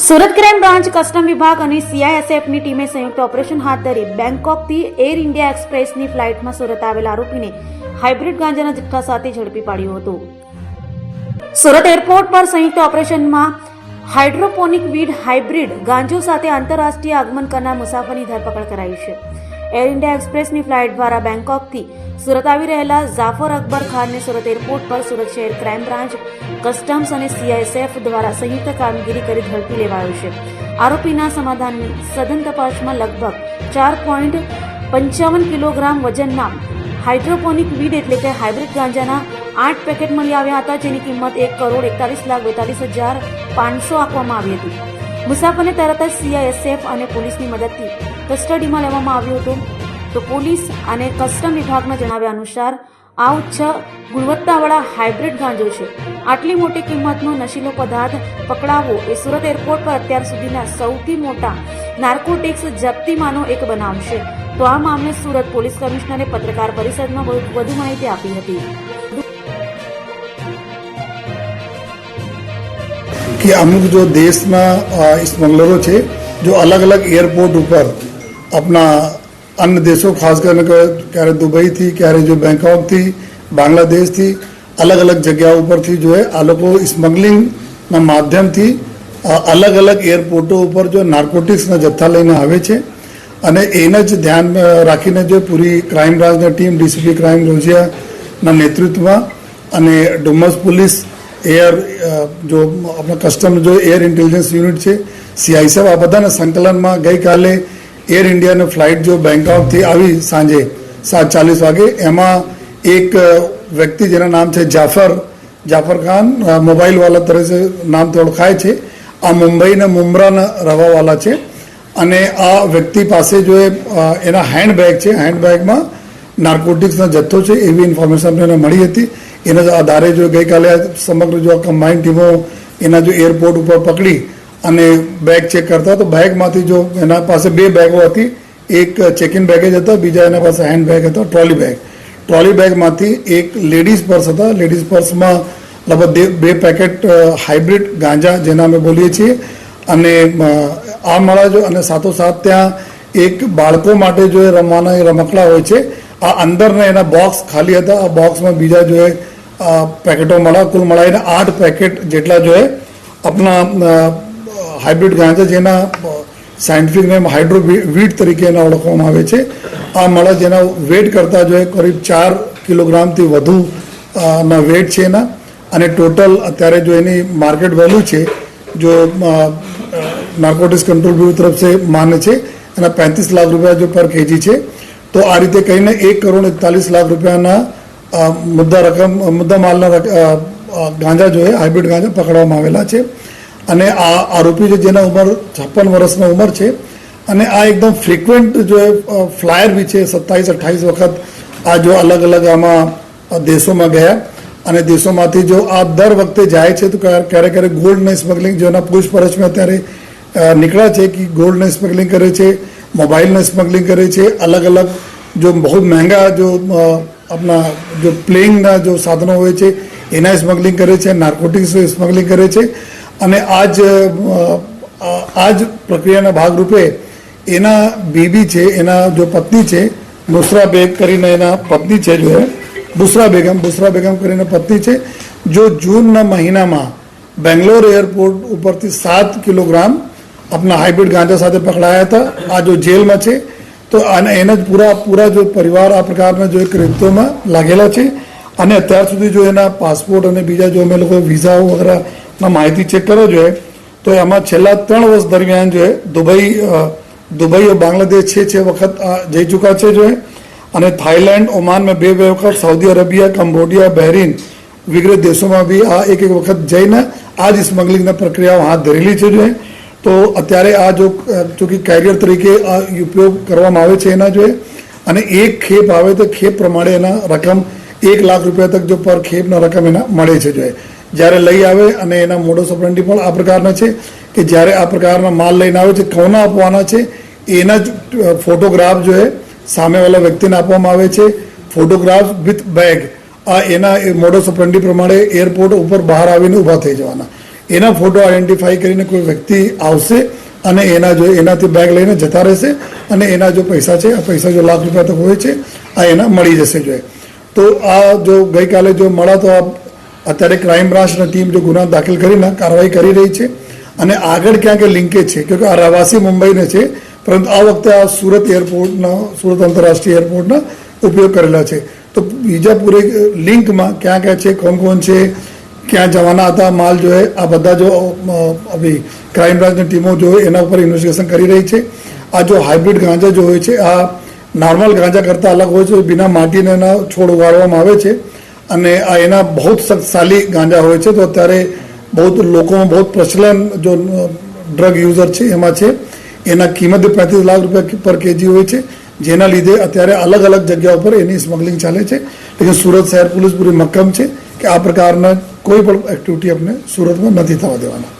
Surat crime branch custom વિભાગ અને સીઆઈએસએફની ટીમે સંયુક્ત ઓપરેશન હાથ ધરી બેંકોકથી એર ઇન્ડિયા એક્સપ્રેસની ફ્લાઇટમાં સુરત આવેલા આરોપીને હાઇબ્રિડ ગાંજાના જથ્થા સાથે ઝડપી પાડ્યો હતો। સુરત એરપોર્ટ પર સંયુક્ત ઓપરેશનમાં હાઇડ્રોપોનિક વીડ હાઇબ્રિડ ગાંજો સાથે આંતરરાષ્ટ્રીય આગમન કરનાર મુસાફરની ધરપકડ કરાઈ છે। એર ઇન્ડિયા એક્સપ્રેસની ફ્લાઇટ દ્વારા બેંકોકથી સુરત આવી રહેલા જાફર અકબર ખાનને સુરત એરપોર્ટ પર સુરત શહેર ક્રાઇમ બ્રાન્ચ કસ્ટમ્સ અને સીઆઈએસએફ દ્વારા સંયુક્ત કામગીરી કરી ઝડપી લેવાયો છે। આરોપીના સમાધાનની સઘન તપાસમાં લગભગ 4.55 કિલોગ્રામ વજનના હાઇડ્રોપોનિક વીડ એટલે કે હાઇબ્રિડ ગાંજાના 8 પેકેટ મળી આવ્યા હતા, જેની કિંમત 1,41,42,500 આપવામાં આવી હતી। મુસાફરને તરત જ સીઆઈએસએફ અને પોલીસની મદદથી કસ્ટડીમાં લેવામાં આવ્યો હતો। તો પોલીસ અને કસ્ટમ વિભાગના જણાવ્યા અનુસાર આ ઉચ્ચ ગુણવત્તાવાળા હાઇબ્રિડ ગાંજો છે। આટલી મોટી કિંમતનો નશીલો પદાર્થ પકડાવવો એ સુરત એરપોર્ટ પર અત્યાર સુધીના સૌથી મોટા નાર્કોટિક્સ જપ્તીમાંનો એક બનાવ છે। તો આ મામલે સુરત પોલીસ કમિશનરે પત્રકાર પરિષદમાં વધુ માહિતી આપી હતી कि अमुक जो देश में स्मगलरों है जो अलग अलग एयरपोर्ट ऊपर अपना अन्य देशों खास कर क्यारे दुबई थी, क्यारे जो बैंकॉक थी, बांग्लादेश थी, अलग अलग जगह पर थी जो है आ लोग स्मगलिंग माध्यम थी अलग अलग एयरपोर्टों पर जो नार्कोटिक्स जत्था लईने आवे छे અને એને જ ધ્યાન રાખીને જો પૂરી ક્રાઇમ બ્રાન્ચની ટીમ ડીસીપી ક્રાઇમ રોજિયાના નેતૃત્વમાં અને ડુમસ પોલીસ એર જો આપણા કસ્ટમ જો એર ઇન્ટેલિજન્સ યુનિટ છે સીઆઈએસએફ આ બધાના સંકલનમાં ગઈકાલે એર ઇન્ડિયાની ફ્લાઇટ જો બેંકોકથી આવી સાંજે 7:40 વાગે એમાં એક વ્યક્તિ જેના નામ છે જાફર ખાન મોબાઈલવાલા તરીકે નામથી ઓળખાય છે। આ મુંબઈના મુંબ્રાના રહેવાવાળા છે અને આ વ્યક્તિ પાસે જો એના હેન્ડબેગ છે, હેન્ડબેગમાં નાર્કોટિક્સનો જથ્થો છે એવી ઇન્ફોર્મેશન એને મળી હતી। એના આધારે જો ગઈકાલે સમગ્ર જો કમ્બાઇન્ડ ટીમો એના જો એરપોર્ટ ઉપર પકડી અને બેગ ચેક કરતા તો બેગમાંથી જો એના પાસે 2 બેગો હતી, એક ચેક ઇન બેગેજ હતા, બીજા એના પાસે હેન્ડબેગ હતો, ટ્રોલી બેગમાંથી એક લેડીઝ પર્સ હતા। લેડીઝ પર્સમાં લગભગ 2 પેકેટ હાઇબ્રિડ ગાંજા જેના અમે બોલીએ છીએ અને આ મળા જો અને સાથોસાથ ત્યાં એક બાળકો માટે જો રમવાના એ રમકડા હોય છે આ અંદરના એના બોક્સ ખાલી હતા। આ બોક્સમાં બીજા જો પેકેટો મળ્યા, કુલ મળાઈને 8 પેકેટ જેટલા જો આપણા હાઇબ્રિડ ગાંજા જેના સાયન્ટિફિક નેમ હાઇડ્રોવીડ તરીકે એના ઓળખવામાં આવે છે આ મળા જેના વેટ કરતાં જો કરીબ 4 કિલોગ્રામથી વધુ ના વેટ છે એના અને ટોટલ અત્યારે જો એની માર્કેટ વેલ્યુ છે जो नार्कोटिक्स कंट्रोल ब्यूरो तरफ से मान्य है एना 35 लाख रुपया जो पर केजी है। तो आ रीते कहीने 1,41,00,000 रुपया मुद्दा मालना गांजा जो है हाइब्रिड गांजा पकड़वामां आवेला है અને આ આરોપી છે જેના ઉંમર 56 વર્ષની ઉંમર છે અને આ એકદમ ફ્રીક્વન્ટ જો ફ્લાયર બી છે 27-28 વખત આ જો અલગ અલગ આમાં દેશોમાં ગયા અને દેશોમાંથી જો આ દર વખતે જાય છે તો ક્યારેક ક્યારેક ગોલ્ડની સ્મગલિંગ જેના પૂછપરછમાં અત્યારે નીકળ્યા છે કે ગોલ્ડની સ્મગલિંગ કરે છે, મોબાઈલની સ્મગલિંગ કરે છે, अलग अलग जो बहुत महंगा जो अपना जो प्लेइंगના जो સાધનો હોય છે એના સ્મગલિંગ કરે છે, નાર્કોટિક્સ સ્મગલિંગ કરે છે અને આ જ પ્રક્રિયાના ભાગરૂપે એના બીબી છે, એના જો પત્ની છે નુસરા બેગ કરીને એના પત્ની છે જો बुसरा बेगम કરીને પત્ની છે જો જૂનના મહિનામાં બેંગ્લોર એરપોર્ટ ઉપરથી 7 કિલોગ્રામ આપણા હાઇબ્રિડ ગાંજા સાથે પકડાયા હતા। આ જો જેલમાં છે તો એને જ પૂરા જો પરિવાર આ પ્રકારના જો કૃત્યોમાં લાગેલા છે અને અત્યાર સુધી જો એના પાસપોર્ટ અને બીજા જો અમે લોકો વિઝા વગેરેના માહિતી ચેક કરો જોઈએ તો એમાં છેલ્લા 3 વર્ષ દરમિયાન જો દુબઈ और बांग्लादेश 6 वक्त જઈ ચૂક્યા છે જો અને थाईलैंड ओमान में 2 वक्त, सऊदी अरेबिया, कंबोडिया, बहरीन वगैरह देशों में भी आ एक वक्त जईने आज स्मगलिंग प्रक्रियाओं हाथ धरेली है जो है। तो अत्यारे आ जो चूँकि कैरियर तरीके आ उपयोग करवामां आवे छे एना जो है અને એક ખેપ આવે તો ખેપ પ્રમાણે એના રકમ 1 લાખ રૂપિયા તક જો પર ખેપના રકમ એના મળે છે જો જ્યારે લઈ આવે અને એના મોડસ ઓપરેન્ડી પણ આ પ્રકારના છે કે જ્યારે આ પ્રકારના માલ લઈને આવે છે કોના આપવાના છે એના જ ફોટોગ્રાફ જો સામેવાળા વ્યક્તિને આપવામાં આવે છે, ફોટોગ્રાફ વિથ બેગ આ એના મોડસ ઓપરેન્ડી પ્રમાણે એરપોર્ટ ઉપર બહાર આવીને ઊભા થઈ જવાના। એના ફોટો આઈડેન્ટિફાઈ કરીને કોઈ વ્યક્તિ આવશે અને એનાથી બેગ લઈને જતા રહેશે અને એના જો પૈસા છે આ પૈસા જો લાખ રૂપિયા તક હોય છે આ એના મળી જશે જોઈએ. તો આ જો ગઈકાલે જો મળ્યા તો અત્યારે ક્રાઇમ બ્રાન્ચની ટીમ જો ગુના દાખલ કરીને કાર્યવાહી કરી રહી છે અને આગળ ક્યાંક લિંકેજ છે કે આ રહેવાસી મુંબઈને છે પરંતુ આ વખતે આ સુરત આંતરરાષ્ટ્રીય એરપોર્ટના ઉપયોગ કરેલા છે. તો બીજા પૂરે લિંકમાં ક્યાં ક્યાં છે, કોણ છે, ક્યાં જવાના હતા, માલ જો આ બધા જો અભી ક્રાઇમ બ્રાન્ચની ટીમો જો એના ઉપર ઇન્વેસ્ટિગેશન કરી રહી છે. આ જો હાઇબ્રિડ ગાંજા જો હોય છે આ નોર્મલ ગાંજા કરતાં અલગ હોય છે. બિના માટીને એના છોડ ઉગાડવામાં આવે છે અને આ એના બહુ શક્તિશાળી ગાંજા હોય છે. તો અત્યારે બહુ લોકોમાં બહુ પ્રચલન જો ડ્રગ યુઝર છે એમાં છે. એના કિંમત 35 લાખ રૂપિયા પર કેજી હોય છે, જેના લીધે અત્યારે અલગ અલગ જગ્યા ઉપર એની સ્મગલિંગ ચાલે છે. લેકિન સુરત શહેર પોલીસ પૂરી મક્કમ છે કે આ પ્રકારના કોઈ પણ એક્ટિવિટી આપણે સુરતમાં નથી થવા દેવાના.